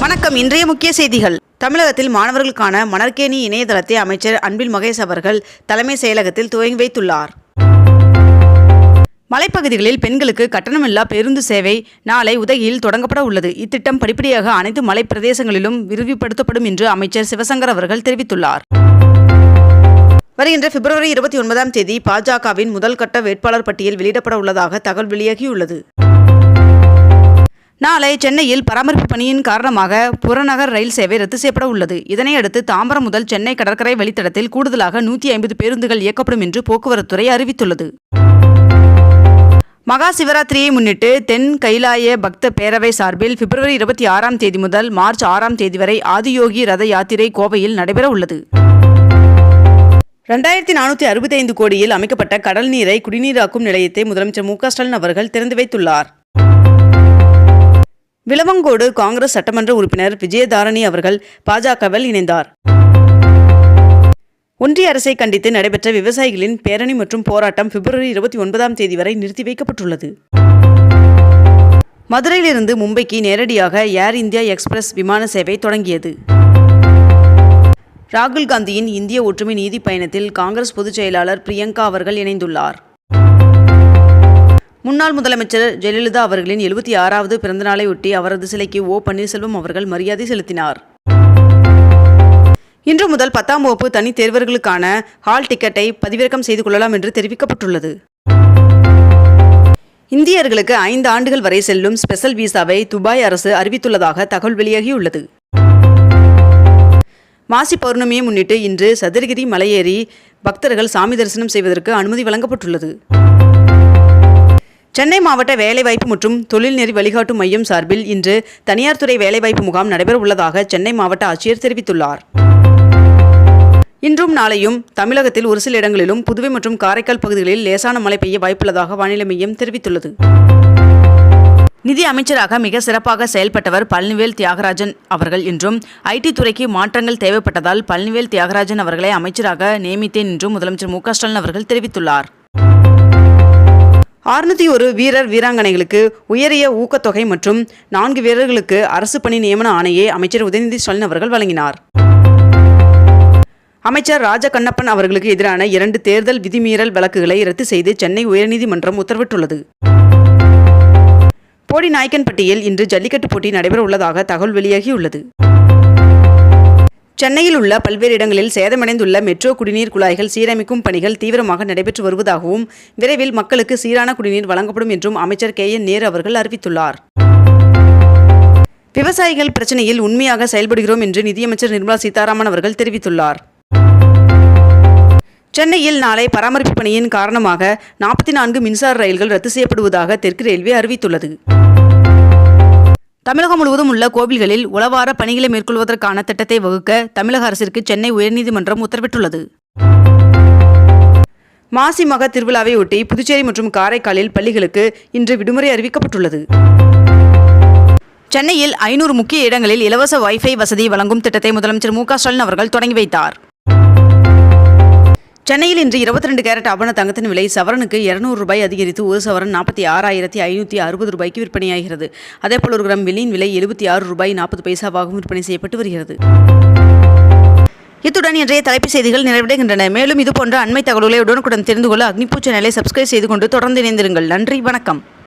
வணக்கம். இன்றைய முக்கிய செய்திகள். தமிழகத்தில் மாணவர்களுக்கான மணற்கேணி இணையதளத்தை அமைச்சர் அன்பில் மகேஷ் அவர்கள் தலைமை செயலகத்தில் துவங்கி வைத்துள்ளார். மலைப்பகுதிகளில் பெண்களுக்கு கட்டணமில்லா பேருந்து சேவை நாளை உதகையில் தொடங்கப்பட உள்ளது. இத்திட்டம் படிப்படியாக அனைத்து மலை பிரதேசங்களிலும் விரிவுபடுத்தப்படும் என்று அமைச்சர் சிவசங்கர் அவர்கள் தெரிவித்துள்ளார். வருகின்ற பிப்ரவரி 29ஆம் தேதி பாஜகவின் முதல் கட்ட வேட்பாளர் பட்டியல் வெளியிடப்பட உள்ளதாக தகவல் வெளியாகியுள்ளது. நாளை சென்னையில் பராமரிப்பு பணியின் காரணமாக புறநகர் ரயில் சேவை ரத்து செய்யப்பட உள்ளது. இதனையடுத்து தாம்பரம் முதல் சென்னை கடற்கரை வழித்தடத்தில் கூடுதலாக 150 பேருந்துகள் இயக்கப்படும் என்று போக்குவரத்துறை அறிவித்துள்ளது. மகா சிவராத்திரியை முன்னிட்டு தென் கைலாய பக்த பேரவை சார்பில் பிப்ரவரி 26ஆம் தேதி முதல் மார்ச் 6ஆம் தேதி வரை ஆதியோகி ரத யாத்திரை கோவையில் நடைபெற உள்ளது. 2465 கோடியில் அமைக்கப்பட்ட கடல் நீரை குடிநீராக்கும் நிலையத்தை முதலமைச்சர் மு.க. ஸ்டாலின் அவர்கள் திறந்து வைத்துள்ளார். விளவங்கோடு காங்கிரஸ் சட்டமன்ற உறுப்பினர் விஜயதாரணி அவர்கள் பாஜகவில் இணைந்தார். ஒன்றிய அரசை கண்டித்து நடைபெற்ற விவசாயிகளின் பேரணி மற்றும் போராட்டம் பிப்ரவரி 29ஆம் தேதி வரை நிறுத்தி வைக்கப்பட்டுள்ளது. மதுரையிலிருந்து மும்பைக்கு நேரடியாக ஏர் இந்தியா எக்ஸ்பிரஸ் விமான சேவை தொடங்கியது. ராகுல் காந்தியின் இந்திய ஒற்றுமை நீதி பயணத்தில் காங்கிரஸ் பொதுச் செயலாளர் பிரியங்கா அவர்கள் இணைந்துள்ளார். முன்னாள் முதலமைச்சர் ஜெயலலிதா அவர்களின் 76வது பிறந்தநாளையொட்டி அவரது சிலைக்கு ஓ. பன்னீர்செல்வம் அவர்கள் மரியாதை செலுத்தினார். இன்று முதல் 10ஆம் வகுப்பு தனித் தேர்வர்களுக்கான ஹால் டிக்கெட்டை பதிவிறக்கம் செய்து கொள்ளலாம் என்று தெரிவிக்கப்பட்டுள்ளது. இந்தியர்களுக்கு 5 ஆண்டுகள் வரை செல்லும் ஸ்பெஷல் விசாவை துபாய் அரசு அறிவித்துள்ளதாக தகவல் வெளியாகியுள்ளது. மாசி பௌர்ணமியை முன்னிட்டு இன்று சதுரகிரி மலையேறி பக்தர்கள் சாமி தரிசனம் செய்வதற்கு அனுமதி வழங்கப்பட்டுள்ளது. சென்னை மாவட்ட வேலைவாய்ப்பு மற்றும் தொழில்நெறி வழிகாட்டு மையம் சார்பில் இன்று தனியார் துறை வேலைவாய்ப்பு முகாம் நடைபெற உள்ளதாக சென்னை மாவட்ட ஆட்சியர் தெரிவித்துள்ளார். இன்றும் நாளையும் தமிழகத்தில் ஒரு சில இடங்களிலும் புதுவை மற்றும் காரைக்கால் பகுதிகளில் லேசான மழை பெய்ய வாய்ப்புள்ளதாக வானிலை மையம் தெரிவித்துள்ளது. நிதி அமைச்சராக மிக சிறப்பாக செயல்பட்டவர் பழனிவேல் தியாகராஜன் அவர்கள் என்றும் ஐடி துறைக்கு மாற்றங்கள் தேவைப்பட்டதால் பழனிவேல் தியாகராஜன் அவர்களை அமைச்சராக நியமித்தேன் என்றும் முதலமைச்சர் மு.க. ஸ்டாலின் அவர்கள் தெரிவித்துள்ளார். 601 வீரர் வீராங்கனைகளுக்கு உயரிய ஊக்கத்தொகை மற்றும் 4 வீரர்களுக்கு அரசு பணி நியமன ஆணையை அமைச்சர் உதயநிதி ஸ்டாலின் அவர்கள் வழங்கினார். அமைச்சர் ராஜ கண்ணப்பன் அவர்களுக்கு எதிரான 2 தேர்தல் விதிமீறல் வழக்குகளை ரத்து செய்து சென்னை உயர்நீதிமன்றம் உத்தரவிட்டுள்ளது. போடி நாயக்கன்பட்டியில் இன்று ஜல்லிக்கட்டு போட்டி நடைபெற உள்ளதாக தகவல் வெளியாகியுள்ளது. சென்னையில் உள்ள பல்வேறு இடங்களில் சேதமடைந்துள்ள மெட்ரோ குடிநீர் குழாய்கள் சீரமைக்கும் பணிகள் தீவிரமாக நடைபெற்று வருவதாகவும் விரைவில் மக்களுக்கு சீரான குடிநீர் வழங்கப்படும் என்றும் அமைச்சர் கே.என். நேரு அவர்கள் அறிவித்துள்ளார். விவசாயிகள் பிரச்சனையில் உண்மையாக செயல்படுகிறோம் என்று நிதியமைச்சர் நிர்மலா சீதாராமன் அவர்கள் தெரிவித்துள்ளார். சென்னையில் நாளை பராமரிப்பு பணியின் காரணமாக 44 மின்சார ரயில்கள் ரத்து செய்யப்படுவதாக தெற்கு ரயில்வே அறிவித்துள்ளது. தமிழகம் முழுவதும் உள்ள கோவில்களில் உளவார பணிகளை மேற்கொள்வதற்கான திட்டத்தை வகுக்க தமிழக அரசிற்கு சென்னை உயர்நீதிமன்றம் உத்தரவிட்டுள்ளது. மாசி மக திருவிழாவை ஒட்டி புதுச்சேரி மற்றும் காரைக்காலில் பள்ளிகளுக்கு இன்று விடுமுறை அறிவிக்கப்பட்டுள்ளது. சென்னையில் 500 முக்கிய இடங்களில் இலவச வைஃபை வசதி வழங்கும் திட்டத்தை முதலமைச்சர் மு.க. ஸ்டாலின் அவர்கள் தொடங்கி வைத்தார். சென்னையில் இன்று 22 கேரட் ஆபண தங்கத்தின் விலை சவரனுக்கு 200 ரூபாய் அதிகரித்து ஒரு சவரன் 46,560 ரூபாய்க்கு விற்பனையாகிறது. அதேபோல் 1 கிராம் வெள்ளியின் விலை 76 ரூபாய் 40 பைசாவாகவும் விற்பனை செய்யப்பட்டு வருகிறது. இத்துடன் இன்றைய தலைப்புச் செய்திகள் நிறைவடைகின்றன. மேலும் இதுபோன்ற அண்மை தகவல்களை உடனுக்குடன் தெரிந்து கொள்ள அக்னிபூ சேனலை சப்ஸ்கிரைப் செய்து கொண்டு தொடர்ந்து இணைந்திருங்கள். நன்றி, வணக்கம்.